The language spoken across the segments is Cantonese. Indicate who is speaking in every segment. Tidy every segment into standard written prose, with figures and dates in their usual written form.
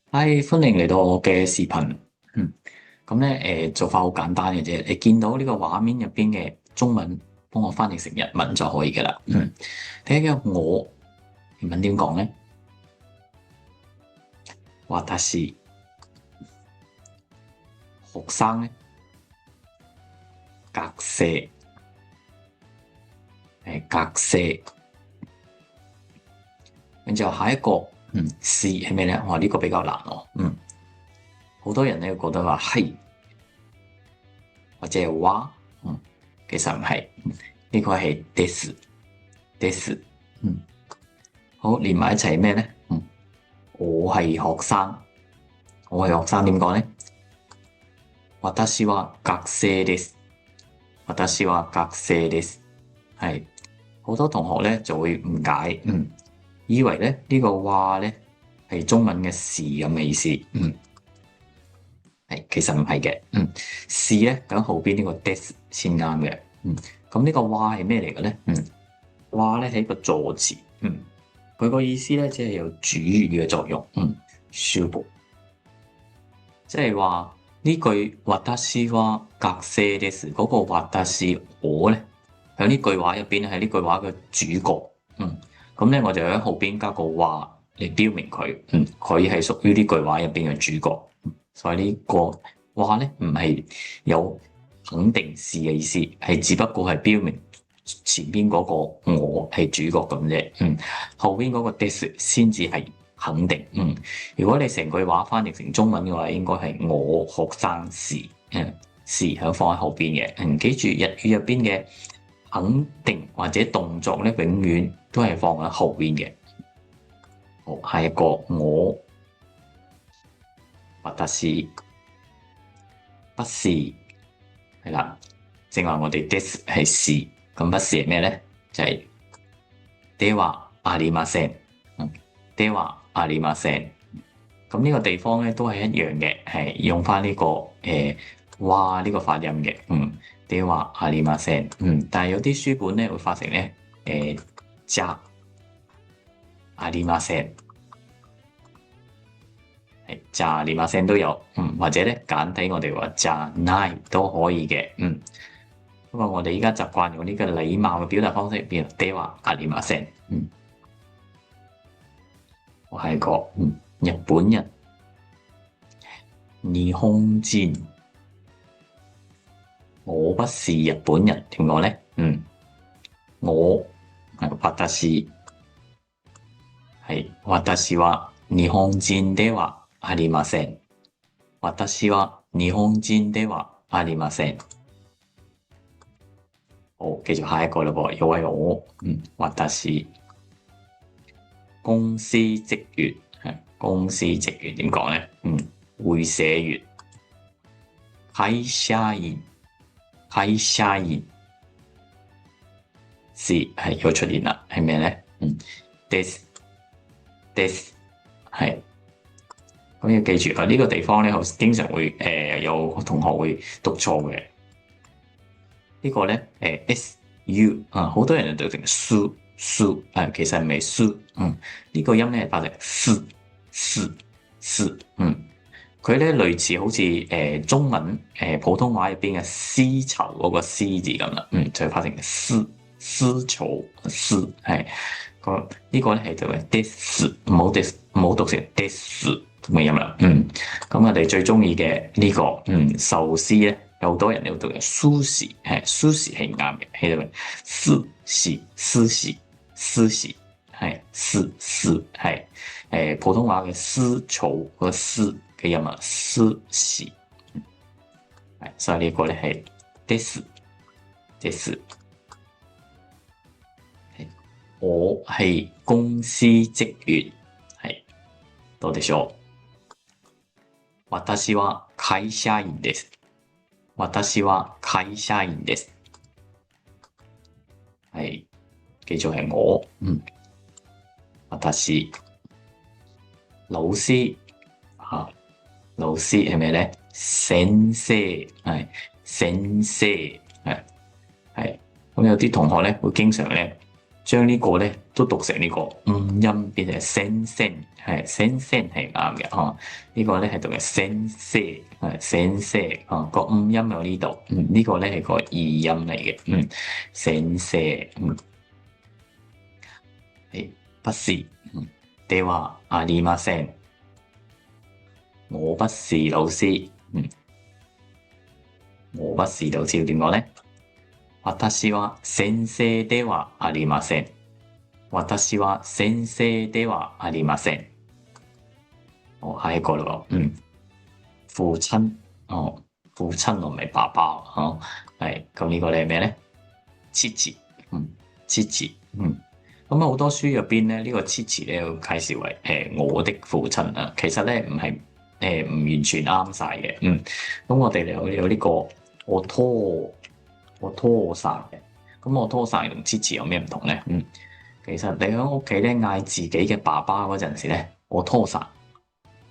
Speaker 1: 嗨，歡迎嚟到我嘅視頻。咁咧，做法好簡單嘅啫。你見到呢個畫面入邊嘅中文，幫我翻譯成日文就可以噶啦。第一個我，日文點講咧？私，學生咧，學生，學生。跟住下一個，是係咩咧？哇，呢個比較難喎。好多人咧覺得話係或者係哇，其實唔係，呢個係です。好，連埋一齊咩咧？我係學生，我係學生點講咧？私は學生です。私は學生です。係好多同學咧就會誤解，以為咧呢個話咧係中文嘅是咁嘅意思，其實唔係嘅，是咧咁後邊呢個です先啱嘅，咁呢個話係咩嚟嘅咧？話咧係一個助詞，佢個意思咧即係有主語嘅作用，主語，即係話呢句私は學生です嗰個私我咧喺呢句話入邊係呢句話嘅主角，咁咧我就喺後邊加個話嚟標明佢，佢係屬於呢句話入邊嘅主角，所以呢個話咧唔係有肯定是嘅意思，係只不過係標明前邊嗰個我係主角咁啫，後邊嗰個です先至係肯定，如果你成句話翻譯成中文嘅話，應該係我學生是，是係放喺後邊嘅，記住日語入邊嘅肯定或者動作咧，永遠都係放喺後邊嘅。好，下一個我，私，不是，係啦，正話我哋です係是，咁不是係咩咧？就係ではありません，ではありません。咁呢個地方咧都係一樣嘅，係用翻呢個哇呢個發音嘅，ではありません，但係有啲書本咧會發成咧じゃありません，係じゃありません都有，或者咧簡體我哋話じゃない都可以嘅，不過我哋依家習慣用呢個禮貌嘅表達方式，變ではありません，我係個日本人，日本人。我不是日本人，點講咧？我係私は日本人ではありません。私は日本人ではありません。好，繼續下一個啦噃，又係我，私。公司職員係公司職員點講咧？會社員。會社員。會社員是係又出現啦，係咩咧？です係咁要記住啊！呢個地方咧，經常會有同學會讀錯嘅。呢個咧su 好多人就讀成 su 其實唔係 su，呢個音咧係發成 s，佢咧類似好似中文普通話入邊嘅絲綢嗰個絲字咁啦，就發成絲綢絲係呢個咧係就係 des，唔好讀成 des 咁嘅音啦，咁我哋最中意嘅呢個壽司咧，有好多人都讀嘅 sushi， 係 sushi 係唔啱嘅，係咪？sushi 係係普通話嘅絲綢個絲嘅音啊，sushi，所以呢個咧係です。我係公司職員，係どうでしょう？私は會社員です。私は會社員です。係，記住係我，私。老師老師係咩咧？先生係先生係咁有啲同學咧會經常咧將呢個咧都讀成呢個五音，變成先生，係先生係啱嘅哦。呢個咧係讀嘅先生，係先生哦。個五音有呢度，呢個咧係個二音嚟嘅，先生，係不是，ではありません。我不是老師，我不是老師要點講咧？私は先生ではありません。私は先生ではありません。下一個咯，父親，父親我唔係爸爸，係咁呢個咧係咩咧？父，父，咁好多書入邊咧，呢個父咧要介紹為我的父親啊，其實咧唔係唔完全啱晒嘅，咁我哋有呢個我拖晒嘅，咁我拖晒同父有咩唔同咧？其實你喺屋企咧嗌自己嘅爸爸嗰陣時咧，我拖晒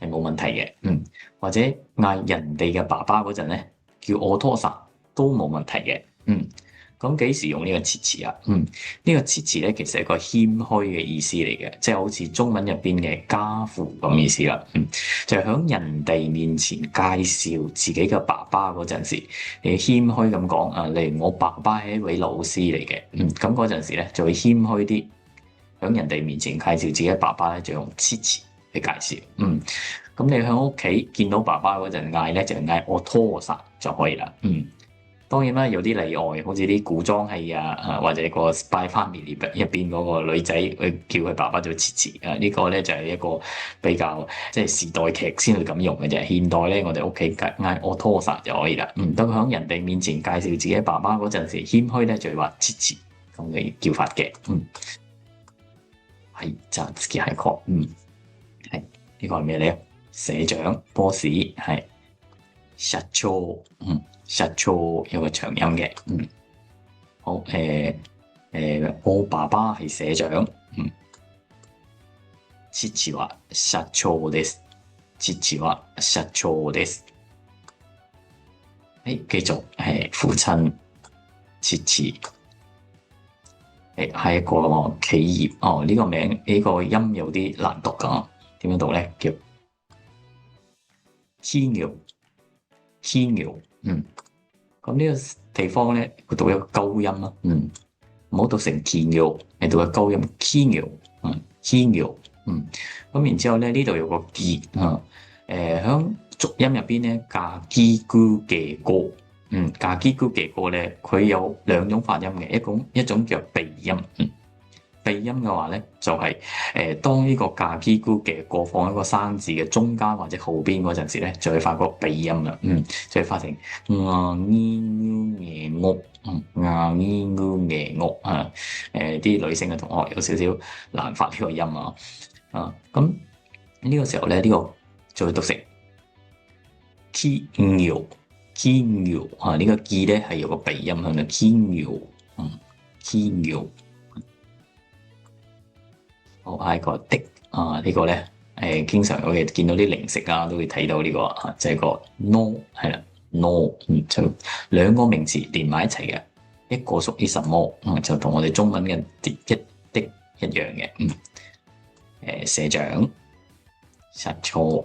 Speaker 1: 係冇問題嘅，或者嗌人哋嘅爸爸嗰陣咧，叫我拖晒都冇問題嘅，咁幾時用呢個父啊？呢個父咧其實係個謙虛嘅意思嚟嘅，即係好似中文入邊嘅家父咁意思啦，就係喺人哋面前介紹自己嘅爸爸嗰陣時，你謙虛咁講啊，例如我爸爸係一位老師嚟嘅，咁嗰陣時咧就會謙虛啲，喺人哋面前介紹自己嘅爸爸咧就用父去介紹，咁你喺屋企見到爸爸嗰陣嗌咧就嗌我拖薩就可以啦，當然啦，有啲例外，好似啲古裝戲啊，或者個 Spy Family 入邊嗰個女仔，佢叫佢爸爸做父啊，呢個咧就係一個比較即係時代劇先會咁用嘅啫。現代咧，我哋屋企嗌我拖薩就可以啦。當佢喺人哋面前介紹自己爸爸嗰陣時，謙虛咧就會話父咁嘅叫法嘅。係就次係確，係呢個係咩咧？社長 boss 係社長，社長有個長音嘅，好，我爸爸係社長，父は社長です。父は社長です。繼續，父親，父，係一個企業，呢個名呢個音有啲難讀㗎，點樣讀咧？叫企業，企業，咁呢個地方咧，佢讀一個高音啦，唔好讀成企業，係讀個高音，企業，企業，咁然之後咧，呢度有個記，響濁音入邊咧，加基咕嘅歌，加基咕嘅歌咧，佢有兩種發音嘅，一種叫鼻音，鼻音嘅話咧，就係當呢個加基咕嘅歌放喺個生字嘅中間或者後邊嗰陣時咧，就會發個鼻音啦，就會發成嘅屋，嘅屋啊，啲女性嘅同學有少少難發呢個音啊，咁呢個時候咧，呢個就會讀成 ki new ki new 呢個 ki 咧係有個鼻音響度 ki new ki new。好，下一個的呢個咧經常我哋見到啲零食啊都會睇到呢個就係個 no 係啦 no，就兩個名詞連埋一齊嘅，一個屬於什麼就同我哋中文嘅的一樣嘅，社長社長，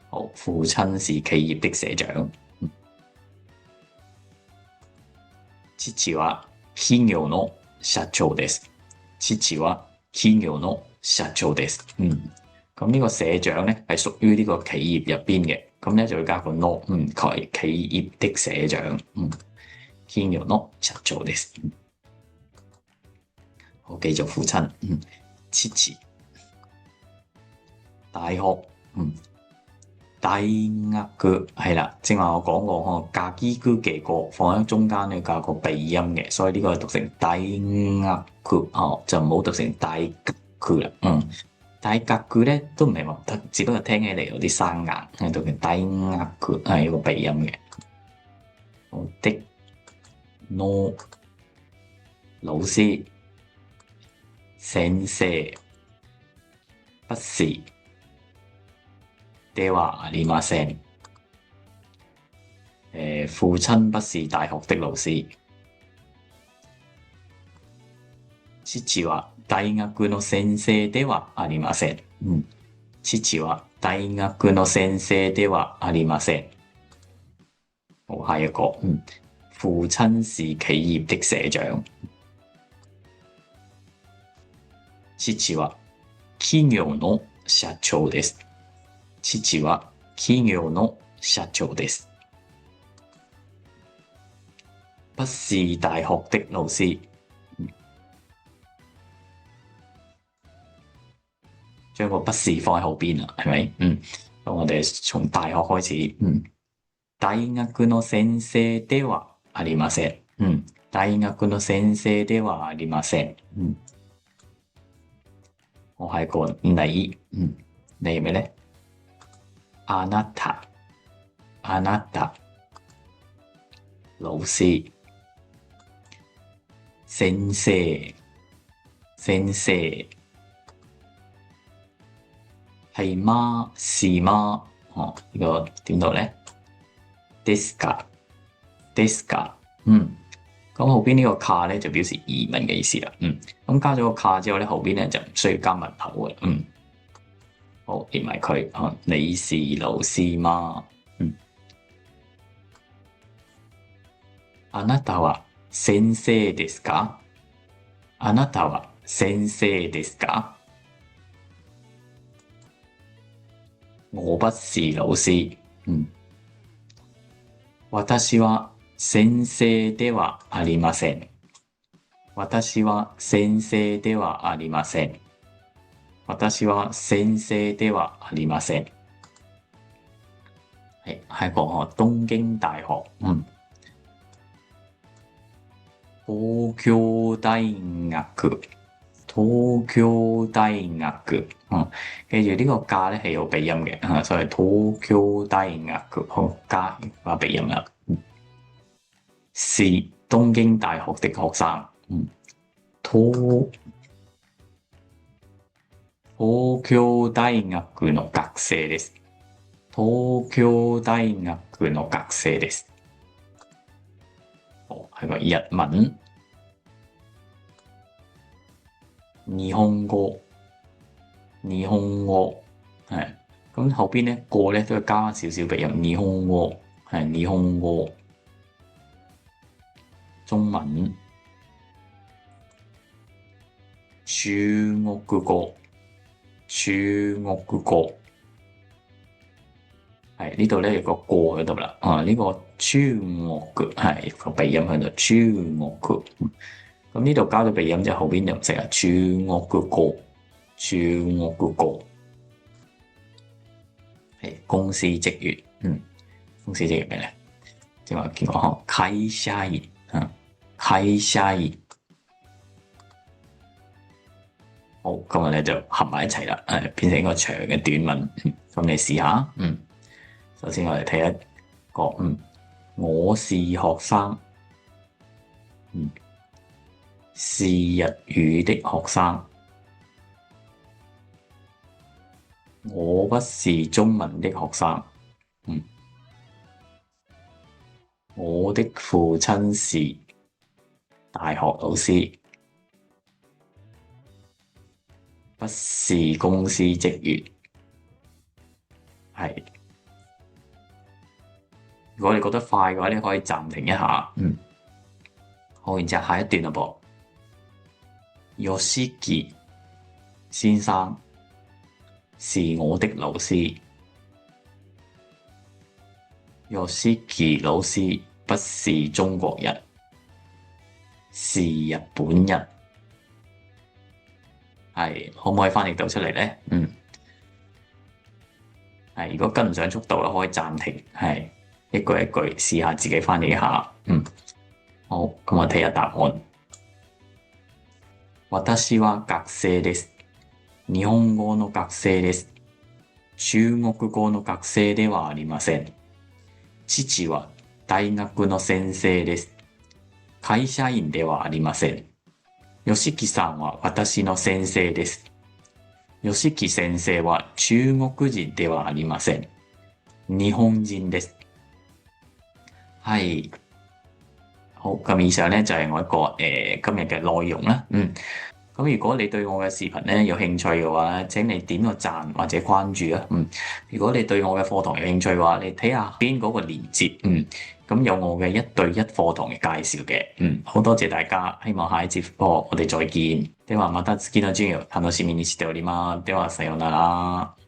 Speaker 1: 好，父親是企業的社長，父は企業の社長です。父は企業の社長です。咁呢個社長咧係屬於呢個企業入邊嘅，咁咧就會加個 no，佢係企業的社長，企業の社長です。好，繼續父親，父，大學，大學係啦，正話我講過，加基咕嘅個放喺中間咧，加個鼻音嘅，所以呢個係讀成大學，就唔好讀成大學啦。大學咧都唔係話得，只不過聽起嚟有啲生硬，係讀嘅大學係一個鼻音嘅。好的 ，no 老師，先生，不是。ではありません。父親不是大學的老師。父は大學の先生ではありません。父は大學の先生ではありません。好，下一個，父親是企業的社長。父は企業の社長です。父は企業の社長です。不是大學的老師。將個不是放喺後邊啦，係咪？咁我哋從大學開始。大學の先生ではありません。大學の先生ではありません。我係個你。你係咩咧？あなた。あなた。老師。先生。先生。係嗎？是嗎？呢個點讀咧？ですか？ですか？咁後邊呢個か咧就表示疑問嘅意思啦。咁加咗個か之後咧，後邊咧就唔需要加問號嘅。好，連埋佢。你是老師嗎？あなたは先生ですか？あなたは先生ですか？我不是老師。私は先生ではありません。私は先生ではありません。私は先生ではありません。はい、下一個東京大學。東京大學。東京大學。記住呢個加咧係有鼻音嘅，所以東京大學好加個鼻音啦。是東京大學的學生。東京大學の學生です。東京大學の學生です。係個日文。日本語。日本語係咁後邊咧個咧都要加少少鼻音。日本語係日本語。中文。中國語。中國語係呢度咧有個過喺度啦。呢個中國係個鼻音喺度。中國語咁呢度加咗鼻音之後，後邊就唔識啦。中國語。中國語係公司職員。公司職員咩咧？正話見過會社員。會社員。好，今日咧就合埋一齊啦，變成一個長嘅短文。咁你試下。首先我哋睇一個。我是學生。是日語的學生。我不是中文的學生。我的父親是大學老師。不是公司職員。係。如果你覺得快嘅話，你可以暫停一下。好，然之後下一段啦噃。吉木先生是我的老師。吉木老師不是中國人，是日本人。係，可唔可以翻譯到出嚟咧？係，如果跟唔上速度咧，可以暫停，係一句一句試下自己翻譯一下。好，咁我睇下答案。私は學生です。日本語の學生です。中国語の學生ではありません。父は大学の先生です。会社員ではありません。吉木さんは私の先生です。吉木先生は中国人ではありません。日本人です。はい。好，咁以上咧就係我一個今日嘅內容啦。咁如果你對我嘅視頻咧有興趣嘅話，請你點個讚或者關注啊。如果你對我嘅課堂有興趣嘅話，你睇下邊嗰個鏈接。咁有我嘅1對1課堂嘅介紹嘅。好多謝大家，希望下一節課我哋再見。ではまた次の授業楽しみにしております。ではさようなら。